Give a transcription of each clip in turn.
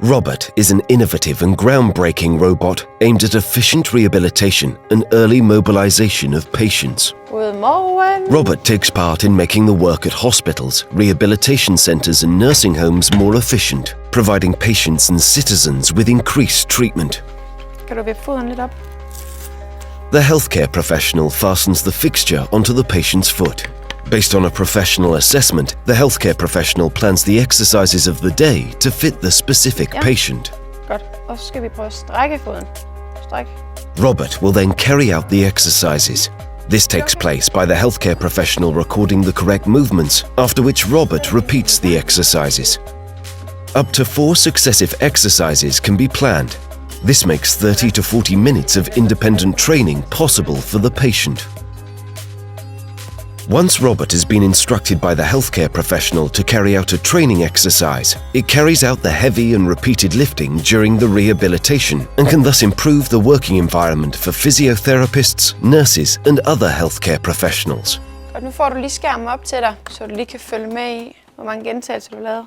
Robert is an innovative and groundbreaking robot aimed at efficient rehabilitation and early mobilization of patients. Godmorgen. Robert takes part in making the work at hospitals, rehabilitation centers and nursing homes more efficient, providing patients and citizens with increased treatment. Kan du vippe foden lidt op? The healthcare professional fastens the fixture onto the patient's foot. Based on a professional assessment, the healthcare professional plans the exercises of the day to fit the specific patient. Godt. Og så skal vi prøve at strække foden. Stræk. Robert will then carry out the exercises. This takes place by the healthcare professional recording the correct movements, after which Robert repeats the exercises. Up to 4 successive exercises can be planned. This makes 30 to 40 minutes of independent training possible for the patient. Once Robert has been instructed by the healthcare professional to carry out a training exercise, it carries out the heavy and repeated lifting during the rehabilitation and can thus improve the working environment for physiotherapists, nurses and other healthcare professionals. Og nu får du lige skærmen op til dig, så du lige kan følge med i, hvor mange gentagelser du lavede.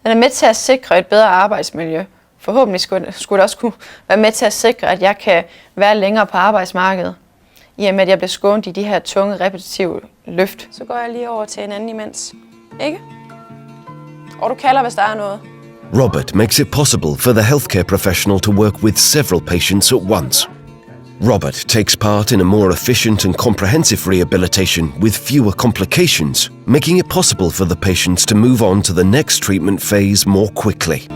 Den er med til at sikre et bedre arbejdsmiljø. Forhåbentlig skulle det også kunne være med til at sikre, at jeg kan være længere på arbejdsmarkedet. I og med, at jeg bliver skånet i de her tunge, repetitive løft. Så går jeg lige over til en anden imens. Ikke? Og du kalder, hvis der er noget. Robert makes it possible for the healthcare professional to work with several patients at once. Robert takes part in a more efficient and comprehensive rehabilitation with fewer complications, making it possible for the patients to move on to the next treatment phase more quickly.